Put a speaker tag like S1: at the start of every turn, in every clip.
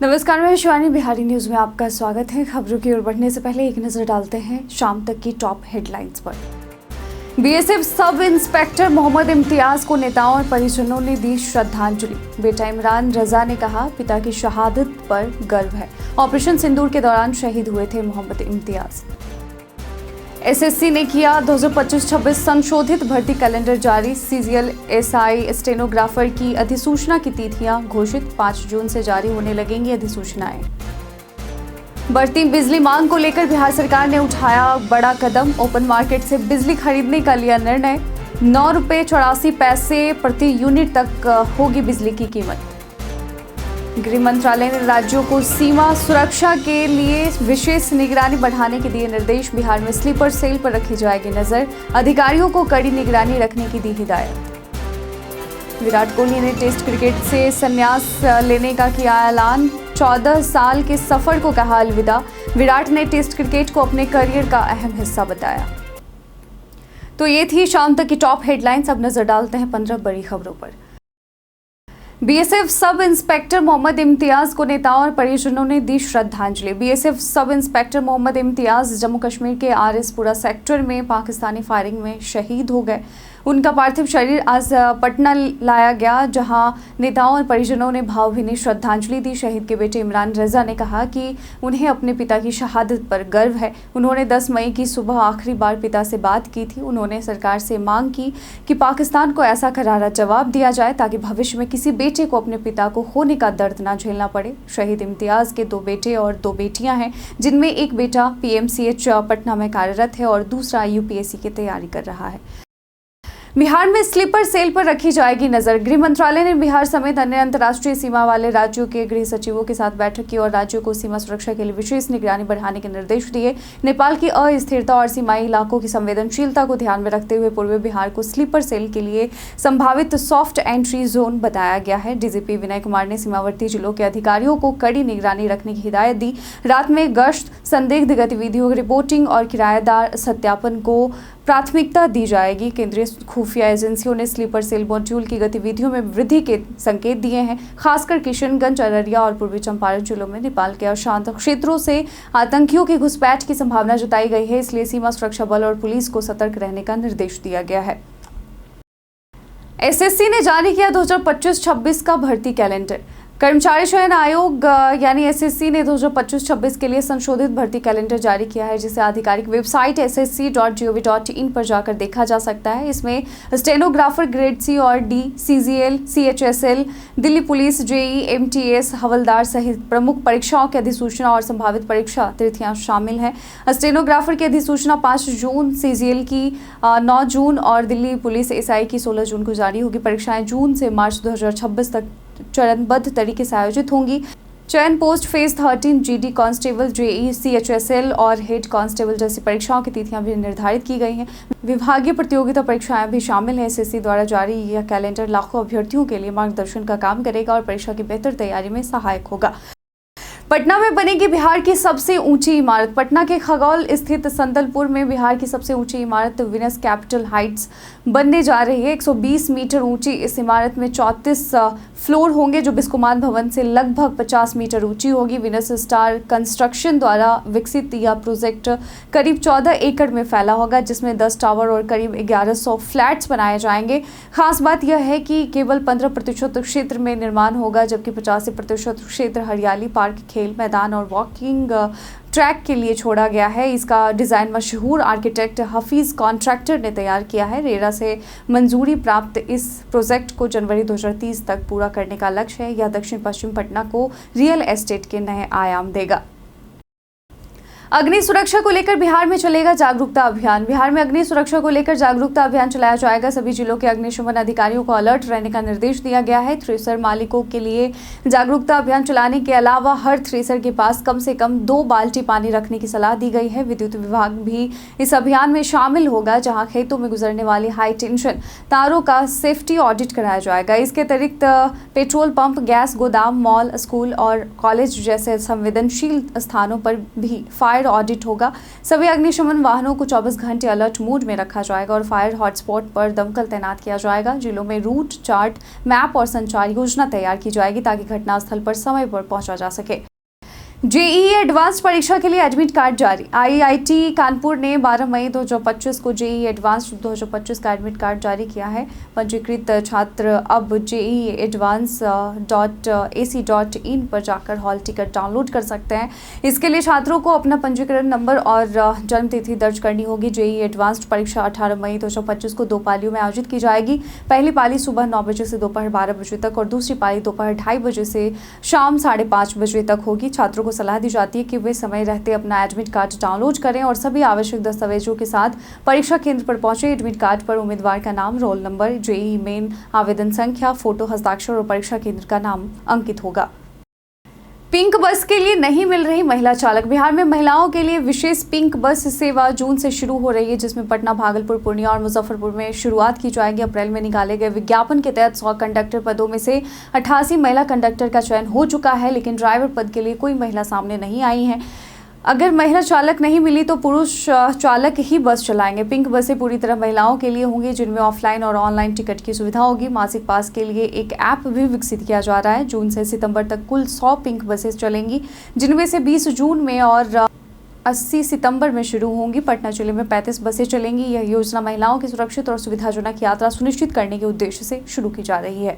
S1: नमस्कार, मैं शिवानी। बिहारी न्यूज में आपका स्वागत है। खबरों की ओर बढ़ने से पहले एक नजर डालते हैं शाम तक की टॉप हेडलाइंस पर। BSF sub inspector Mohammad Imtiaz को नेताओं और परिजनों ने दी श्रद्धांजलि। बेटा इमरान रजा ने कहा, पिता की शहादत पर गर्व है। ऑपरेशन सिंदूर के दौरान शहीद हुए थे मोहम्मद इम्तियाज। एसएससी ने किया 2025-26 संशोधित भर्ती कैलेंडर जारी। सीजीएल एसआई स्टेनोग्राफर की अधिसूचना की तिथियां घोषित। 5 जून से जारी होने लगेंगी अधिसूचनाएं। बढ़ती बिजली मांग को लेकर बिहार सरकार ने उठाया बड़ा कदम। ओपन मार्केट से बिजली खरीदने का लिया निर्णय। 9 रुपये 84 पैसे प्रति यूनिट तक होगी बिजली की कीमत। गृह मंत्रालय ने राज्यों को सीमा सुरक्षा के लिए विशेष निगरानी बढ़ाने के दिए निर्देश। बिहार में स्लीपर सेल पर रखी जाएगी नजर। अधिकारियों को कड़ी निगरानी रखने की दी हिदायत। विराट कोहली ने टेस्ट क्रिकेट से संन्यास लेने का किया ऐलान। 14 साल के सफर को कहा अलविदा। विराट ने टेस्ट क्रिकेट को अपने करियर का अहम हिस्सा बताया। तो ये थी शाम तक की टॉप हेडलाइंस। अब नजर डालते हैं 15 बड़ी खबरों पर। BSF sub inspector Mohammad Imtiaz को नेताओं और परिजनों ने दी श्रद्धांजलि। BSF sub inspector Mohammad Imtiaz Jammu Kashmir के आरएसपुरा सेक्टर में पाकिस्तानी फायरिंग में शहीद हो गए। उनका पार्थिव शरीर आज पटना लाया गया, जहां नेताओं और परिजनों ने भावभीनी श्रद्धांजलि दी। शहीद के बेटे इमरान रजा ने कहा कि उन्हें अपने पिता की शहादत पर गर्व है। उन्होंने 10 मई की सुबह आखिरी बार पिता से बात की थी। उन्होंने सरकार से मांग की कि पाकिस्तान को ऐसा करारा जवाब दिया जाए ताकि भविष्य में किसी बेटे को अपने पिता को खोने का दर्द ना झेलना पड़े। शहीद इम्तियाज के 2 बेटे और 2 बेटियां हैं, जिनमें एक बेटा पीएमसीएच पटना में कार्यरत है और दूसरा यूपीएससी की तैयारी कर रहा है। बिहार में स्लीपर सेल पर रखी जाएगी नजर। गृह मंत्रालय ने बिहार समेत अन्य अंतर्राष्ट्रीय सीमा वाले राज्यों के गृह सचिवों के साथ बैठक की और राज्यों को सीमा सुरक्षा के लिए विशेष निगरानी बढ़ाने के निर्देश दिए। नेपाल की अस्थिरता और सीमाई इलाकों की संवेदनशीलता को ध्यान में रखते हुए पूर्वी बिहार को स्लीपर सेल के लिए संभावित सॉफ्ट एंट्री जोन बताया गया है। डीजीपी विनय कुमार ने सीमावर्ती जिलों के अधिकारियों को कड़ी निगरानी रखने की हिदायत दी। रात में गश्त, संदिग्ध गतिविधियों की रिपोर्टिंग और किराएदार सत्यापन को प्राथमिकता दी जाएगी। केंद्रीय खुफिया एजेंसियों ने स्लीपर सेल मॉड्यूल की गतिविधियों में वृद्धि के संकेत दिए हैं। खासकर किशनगंज, अररिया और पूर्वी चंपारण जिलों में नेपाल के अशांत क्षेत्रों से आतंकियों की घुसपैठ की संभावना जताई गई है, इसलिए सीमा सुरक्षा बल और पुलिस को सतर्क रहने का निर्देश दिया गया है। एसएससी ने जारी किया 2025-26 का भर्ती कैलेंडर। कर्मचारी चयन आयोग यानी एसएससी ने 2025-26 के लिए संशोधित भर्ती कैलेंडर जारी किया है, जिसे आधिकारिक वेबसाइट ssc.gov.in पर जाकर देखा जा सकता है। इसमें स्टेनोग्राफर ग्रेड सी और D, CGL, CHSL, Delhi police, JE, MTS, हवलदार सहित प्रमुख परीक्षाओं की अधिसूचना और संभावित परीक्षा तिथियां शामिल हैं। स्टेनोग्राफर की अधिसूचना 5 जून, सीजीएल की 9 जून और दिल्ली पुलिस एसआई की 16 जून को जारी होगी। परीक्षाएं जून से मार्च 2026 तक चरणबद्ध तरीके से आयोजित होंगी। चयन post phase 13, GD constable, JE, CHSL और हेड कांस्टेबल जैसी परीक्षाओं की तिथियां भी निर्धारित की गई हैं। विभागीय प्रतियोगिता परीक्षाएं भी शामिल हैं। एसएससी द्वारा जारी यह कैलेंडर लाखों अभ्यर्थियों के लिए मार्गदर्शन का काम करेगा और परीक्षा की बेहतर तैयारी में सहायक होगा। पटना में बनेगी बिहार की सबसे ऊंची इमारत। पटना के खगौल स्थित संदलपुर में बिहार की सबसे ऊंची इमारत विनस कैपिटल हाइट्स बनने जा रही है। 120 मीटर ऊंची इस इमारत में 34 फ्लोर होंगे, जो बिस्कोमान भवन से लगभग 50 मीटर ऊंची होगी। विनस स्टार कंस्ट्रक्शन द्वारा विकसित यह प्रोजेक्ट करीब 14 एकड़ में फैला होगा, जिसमें 10 टावर और करीब 1100 फ्लैट्स बनाए जाएंगे। खास बात यह है कि केवल 15% क्षेत्र में निर्माण होगा, जबकि 85% क्षेत्र हरियाली, पार्क, खेल मैदान और वॉकिंग ट्रैक के लिए छोड़ा गया है। इसका डिज़ाइन मशहूर आर्किटेक्ट हफीज कॉन्ट्रैक्टर ने तैयार किया है। रेरा से मंजूरी प्राप्त इस प्रोजेक्ट को जनवरी 2030 तक पूरा करने का लक्ष्य है। यह दक्षिण पश्चिम पटना को रियल एस्टेट के नए आयाम देगा। अग्नि सुरक्षा को लेकर बिहार में चलेगा जागरूकता अभियान। बिहार में अग्नि सुरक्षा को लेकर जागरूकता अभियान चलाया जाएगा। सभी जिलों के अग्निशमन अधिकारियों को अलर्ट रहने का निर्देश दिया गया है। थ्रेसर मालिकों के लिए जागरूकता अभियान चलाने के अलावा हर थ्रेसर के पास कम से कम 2 बाल्टी पानी रखने की सलाह दी गई है। विद्युत विभाग भी इस अभियान में शामिल होगा, जहां खेतों में गुजरने वाली हाई टेंशन तारों का सेफ्टी ऑडिट कराया जाएगा। इसके अतिरिक्त पेट्रोल पंप, गैस गोदाम, मॉल, स्कूल और कॉलेज जैसे संवेदनशील स्थानों पर भी फायर फायर ऑडिट होगा। सभी अग्निशमन वाहनों को 24 घंटे अलर्ट मोड में रखा जाएगा और फायर हॉटस्पॉट पर दमकल तैनात किया जाएगा। जिलों में रूट चार्ट, मैप और संचार योजना तैयार की जाएगी ताकि घटनास्थल पर समय पर पहुंचा जा सके। जेईई एडवांस परीक्षा के लिए एडमिट कार्ड जारी। आईआईटी कानपुर ने 12 मई 2025 को जेईई एडवांस 2025 का एडमिट कार्ड जारी किया है। पंजीकृत छात्र अब JEE-advance.ac.in पर जाकर हॉल टिकट डाउनलोड कर सकते हैं। इसके लिए छात्रों को अपना पंजीकरण नंबर और जन्म तिथि दर्ज करनी होगी। जेईई एडवांस परीक्षा 18 मई 2025 को 2 पालियों में आयोजित की जाएगी। पहली पाली सुबह 9 बजे से दोपहर 12 बजे तक और दूसरी पाली दोपहर 2:30 बजे से शाम 5:30 बजे तक होगी। छात्रों को सलाह दी जाती है कि वे समय रहते अपना एडमिट कार्ड डाउनलोड करें और सभी आवश्यक दस्तावेजों के साथ परीक्षा केंद्र पर पहुंचे। एडमिट कार्ड पर उम्मीदवार का नाम, रोल नंबर, जेईई मेन आवेदन संख्या, फोटो, हस्ताक्षर और परीक्षा केंद्र का नाम अंकित होगा। पिंक बस के लिए नहीं मिल रही महिला चालक। बिहार में महिलाओं के लिए विशेष पिंक बस सेवा जून से शुरू हो रही है, जिसमें पटना, भागलपुर, पूर्णिया और मुजफ्फरपुर में शुरुआत की जाएगी। अप्रैल में निकाले गए विज्ञापन के तहत 100 कंडक्टर पदों में से 88 महिला कंडक्टर का चयन हो चुका है, लेकिन ड्राइवर पद के लिए कोई महिला सामने नहीं आई है। अगर महिला चालक नहीं मिली तो पुरुष चालक ही बस चलाएंगे। पिंक बसें पूरी तरह महिलाओं के लिए होंगी, जिनमें ऑफलाइन और ऑनलाइन टिकट की सुविधा होगी। मासिक पास के लिए एक ऐप भी विकसित किया जा रहा है। जून से सितंबर तक कुल 100 पिंक बसेस चलेंगी, जिनमें से 20 जून में और 80 सितंबर में शुरू होंगी। पटना जिले में 35 बसें चलेंगी। यह योजना महिलाओं की सुरक्षित और सुविधाजनक यात्रा सुनिश्चित करने के उद्देश्य से शुरू की जा रही है।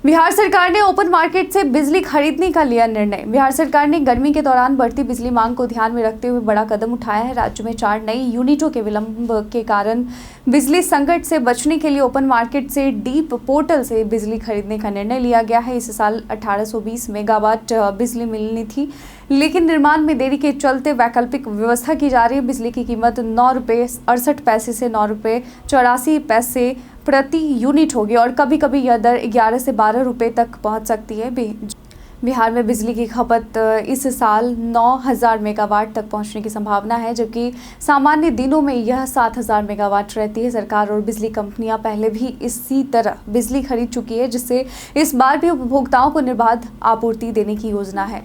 S1: बिहार सरकार ने ओपन मार्केट से बिजली खरीदने का लिया निर्णय। बिहार सरकार ने गर्मी के दौरान बढ़ती बिजली मांग को ध्यान में रखते हुए बड़ा कदम उठाया है। राज्य में 4 नई यूनिटों के विलंब के कारण बिजली संकट से बचने के लिए ओपन मार्केट से डीप पोर्टल से बिजली खरीदने का निर्णय लिया गया है। इस साल 1820 मेगावाट बिजली मिलनी थी, लेकिन निर्माण में देरी के चलते वैकल्पिक व्यवस्था की जा रही है। बिजली की कीमत 9 रुपये 68 पैसे से 9 रुपये 84 पैसे प्रति यूनिट होगी और कभी कभी यह दर 11 से 12 रुपये तक पहुंच सकती है। बिहार में बिजली की खपत इस साल 9000 मेगावाट तक पहुंचने की संभावना है, जबकि सामान्य दिनों में यह 7000 मेगावाट रहती है। सरकार और बिजली कंपनियां पहले भी इसी तरह बिजली खरीद चुकी है, जिससे इस बार भी उपभोक्ताओं को निर्बाध आपूर्ति देने की योजना है।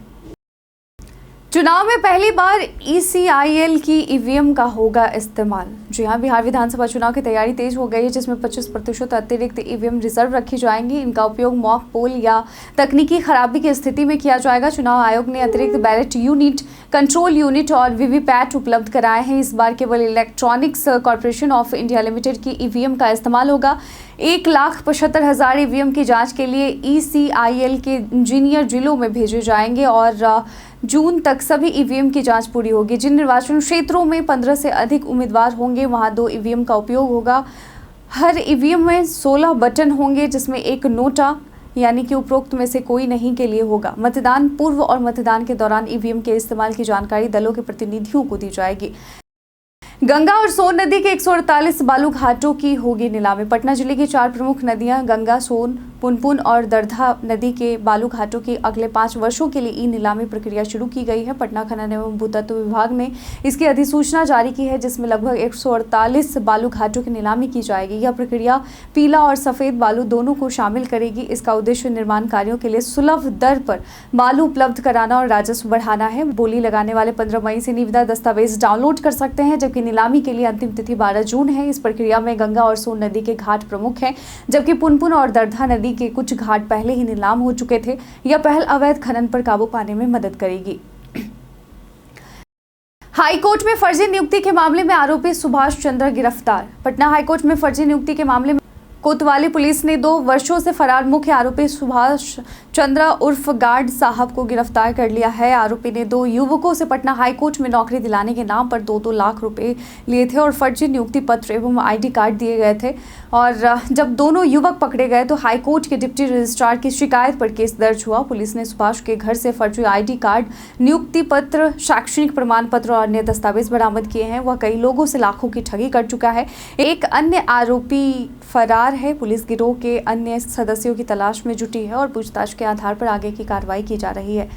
S1: चुनाव में पहली बार ECIL की ईवीएम का होगा इस्तेमाल। जी हां, बिहार विधानसभा चुनाव की तैयारी तेज हो गई है, जिसमें 25% अतिरिक्त ईवीएम रिजर्व रखी जाएंगी। इनका उपयोग मॉक पोल या तकनीकी खराबी की स्थिति में किया जाएगा। चुनाव आयोग ने अतिरिक्त बैलेट यूनिट, कंट्रोल यूनिट और वीवीपैट उपलब्ध कराए हैं। इस बार केवल electronics corporation of India limited की ईवीएम का इस्तेमाल होगा। 1,75,000 ईवीएम की जाँच के लिए ECIL के इंजीनियर जिलों में भेजे जाएंगे और जून तक सभी ईवीएम की जांच पूरी होगी। जिन निर्वाचन क्षेत्रों में 15 से अधिक उम्मीदवार होंगे, वहां 2 ईवीएम का उपयोग होगा। हर ईवीएम में 16 बटन होंगे, जिसमें एक नोटा यानी कि उपरोक्त में से कोई नहीं के लिए होगा। मतदान पूर्व और मतदान के दौरान ईवीएम के इस्तेमाल की जानकारी दलों के प्रतिनिधियों को दी जाएगी। गंगा और सोन नदी के 148 बालू घाटों की होगी नीलामी। पटना जिले की 4 प्रमुख नदियां गंगा, सोन, पुनपुन और दरधा नदी के बालू घाटों की अगले 5 वर्षों के लिए ई नीलामी प्रक्रिया शुरू की गई है। पटना खनन एवं भूतत्व विभाग ने इसकी अधिसूचना जारी की है, जिसमें लगभग 148 बालू घाटों की नीलामी की जाएगी। यह प्रक्रिया पीला और सफेद बालू दोनों को शामिल करेगी। इसका उद्देश्य निर्माण कार्यों के लिए सुलभ दर पर बालू उपलब्ध कराना और राजस्व बढ़ाना है। बोली लगाने वाले 15 मई से निविदा दस्तावेज डाउनलोड कर सकते हैं, जबकि नीलामी के लिए अंतिम तिथि 12 जून है। इस प्रक्रिया में गंगा और सोन नदी के घाट प्रमुख हैं, जबकि पुनपुन और दरधा नदी के कुछ घाट पहले ही नीलाम हो चुके थे। यह पहल अवैध खनन पर काबू पाने में मदद करेगी। हाईकोर्ट में फर्जी नियुक्ति के मामले में आरोपी सुभाष चंद्र गिरफ्तार। पटना हाईकोर्ट में फर्जी नियुक्ति के मामले में कोतवाली पुलिस ने 2 वर्षों से फरार मुख्य आरोपी सुभाष चंद्र उर्फ गार्ड साहब को गिरफ्तार कर लिया है। आरोपी ने 2 युवकों से पटना हाईकोर्ट में नौकरी दिलाने के नाम पर 2-2 लाख रुपए लिए थे और फर्जी नियुक्ति पत्र एवं ID कार्ड दिए गए थे। और जब दोनों युवक पकड़े गए तो हाईकोर्ट के डिप्टी रजिस्ट्रार की शिकायत पर केस दर्ज हुआ। पुलिस ने सुभाष के घर से फर्जी ID कार्ड, नियुक्ति पत्र, शैक्षणिक प्रमाण पत्र और अन्य दस्तावेज बरामद किए हैं। वह कई लोगों से लाखों की ठगी कर चुका है। एक अन्य आरोपी फरार है। पुलिस गिरोह के अन्य सदस्यों की तलाश में जुटी है और पूछताछ के आधार पर आगे की कार्रवाई की जा रही है।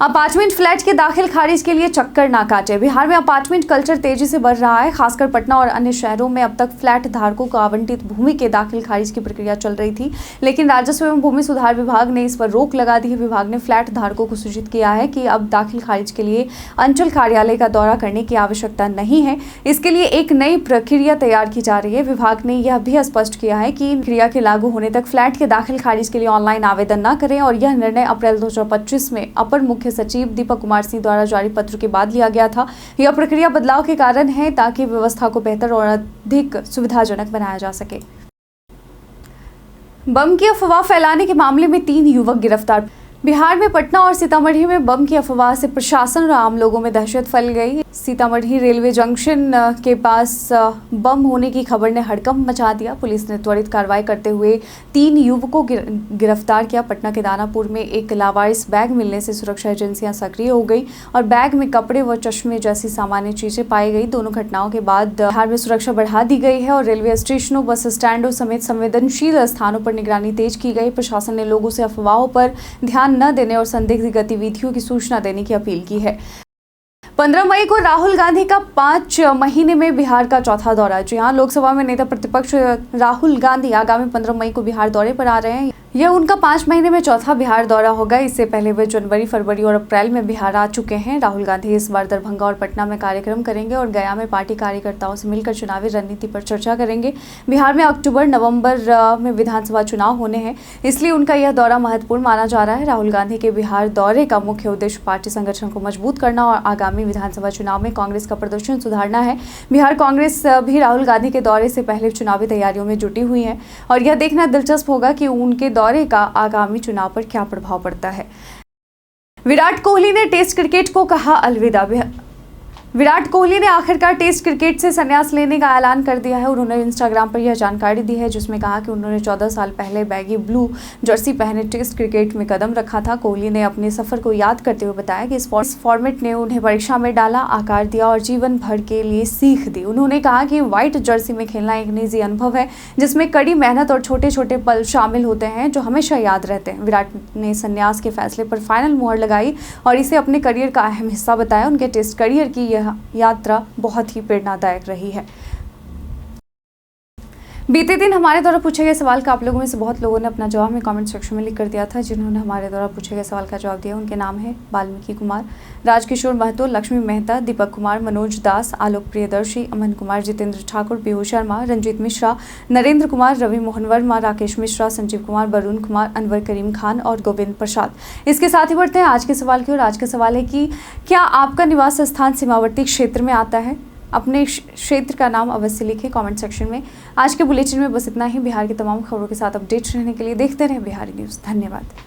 S1: अपार्टमेंट फ्लैट के दाखिल खारिज के लिए चक्कर ना काटे। बिहार में अपार्टमेंट कल्चर तेजी से बढ़ रहा है। खासकर पटना और अन्य शहरों में अब तक फ्लैट धारकों को आवंटित भूमि के दाखिल खारिज की प्रक्रिया चल रही थी, लेकिन राजस्व एवं भूमि सुधार विभाग ने इस पर रोक लगा दी है। विभाग ने फ्लैट धारकों को सूचित किया है कि अब दाखिल खारिज के लिए अंचल कार्यालय का दौरा करने की आवश्यकता नहीं है। इसके लिए एक नई प्रक्रिया तैयार की जा रही है। विभाग ने यह भी स्पष्ट किया है कि प्रक्रिया के लागू होने तक फ्लैट के दाखिल खारिज के लिए ऑनलाइन आवेदन न करें और यह निर्णय अप्रैल 2025 में अपर मुख्य सचिव दीपक कुमार सिंह द्वारा जारी पत्र के बाद लिया गया था। यह प्रक्रिया बदलाव के कारण है ताकि व्यवस्था को बेहतर और अधिक सुविधाजनक बनाया जा सके। बम की अफवाह फैलाने के मामले में 3 युवक गिरफ्तार। बिहार में पटना और सीतामढ़ी में बम की अफवाह से प्रशासन और आम लोगों में दहशत फैल गई। सीतामढ़ी रेलवे जंक्शन के पास बम होने की खबर ने हड़कंप मचा दिया। पुलिस ने त्वरित कार्रवाई करते हुए 3 युवकों को गिरफ्तार किया। पटना के दानापुर में एक लावारिस बैग मिलने से सुरक्षा एजेंसियां सक्रिय हो गई और बैग में कपड़े व चश्मे जैसी सामान्य चीजें पाई गई। दोनों घटनाओं के बाद बिहार में सुरक्षा बढ़ा दी गई है और रेलवे स्टेशनों, बस स्टैंडों समेत संवेदनशील स्थानों पर निगरानी तेज की गई। प्रशासन ने लोगों से अफवाहों पर ध्यान न देने और संदिग्ध गतिविधियों की सूचना देने की अपील की है। 15 मई को राहुल गांधी का 5 महीने में बिहार का चौथा दौरा। जी हां, लोकसभा में नेता प्रतिपक्ष राहुल गांधी आगामी 15 मई को बिहार दौरे पर आ रहे हैं। यह उनका 5 महीने में चौथा बिहार दौरा होगा। इससे पहले वे जनवरी, फरवरी और अप्रैल में बिहार आ चुके हैं। राहुल गांधी इस बार दरभंगा और पटना में कार्यक्रम करेंगे और गया में पार्टी कार्यकर्ताओं से मिलकर चुनावी रणनीति पर चर्चा करेंगे। बिहार में अक्टूबर, नवंबर में विधानसभा चुनाव होने हैं, इसलिए उनका यह दौरा महत्वपूर्ण माना जा रहा है। राहुल गांधी के बिहार दौरे का मुख्य उद्देश्य पार्टी संगठन को मजबूत करना और आगामी विधानसभा चुनाव में कांग्रेस का प्रदर्शन सुधारना है। बिहार कांग्रेस भी राहुल गांधी के दौरे से पहले चुनावी तैयारियों में जुटी हुई है और यह देखना दिलचस्प होगा कि उनके दौरे का आगामी चुनाव पर क्या प्रभाव पड़ता है। विराट कोहली ने टेस्ट क्रिकेट को कहा अलविदा। विराट कोहली ने आखिरकार टेस्ट क्रिकेट से संन्यास लेने का ऐलान कर दिया है। उन्होंने इंस्टाग्राम पर यह जानकारी दी है, जिसमें कहा कि उन्होंने 14 साल पहले बैगी ब्लू जर्सी पहने टेस्ट क्रिकेट में कदम रखा था। कोहली ने अपने सफर को याद करते हुए बताया कि इस फॉर्मेट ने उन्हें परीक्षा में डाला, आकार दिया और जीवन भर के लिए सीख दी। उन्होंने कहा कि व्हाइट जर्सी में खेलना एक निजी अनुभव है, जिसमें कड़ी मेहनत और छोटे छोटे पल शामिल होते हैं जो हमेशा याद रहते हैं। विराट ने संन्यास के फैसले पर फाइनल मुहर लगाई और इसे अपने करियर का अहम हिस्सा बताया। उनके टेस्ट करियर की यह यात्रा बहुत ही प्रेरणादायक रही है। बीते दिन हमारे द्वारा पूछे गए सवाल का आप लोगों में से बहुत लोगों ने अपना जवाब में कमेंट सेक्शन में लिख कर दिया था। जिन्होंने हमारे द्वारा पूछे गए सवाल का जवाब दिया उनके नाम है वाल्मीकि कुमार, राजकिशोर महतो, लक्ष्मी मेहता, दीपक कुमार, मनोज दास, आलोक प्रियदर्शी, अमन कुमार, जितेंद्र ठाकुर, पीयूष शर्मा, रंजीत मिश्रा, नरेंद्र कुमार, रवि मोहन वर्मा, राकेश मिश्रा, संजीव कुमार, वरुण कुमार, अनवर करीम खान और गोविंद प्रसाद। इसके साथ ही बढ़ते हैं आज के सवाल की ओर। आज का सवाल है कि क्या आपका निवास स्थान सीमावर्ती क्षेत्र में आता है? अपने क्षेत्र का नाम अवश्य लिखें कमेंट सेक्शन में। आज के बुलेटिन में बस इतना ही। बिहार की तमाम खबरों के साथ अपडेट रहने के लिए देखते रहें बिहारी न्यूज़। धन्यवाद।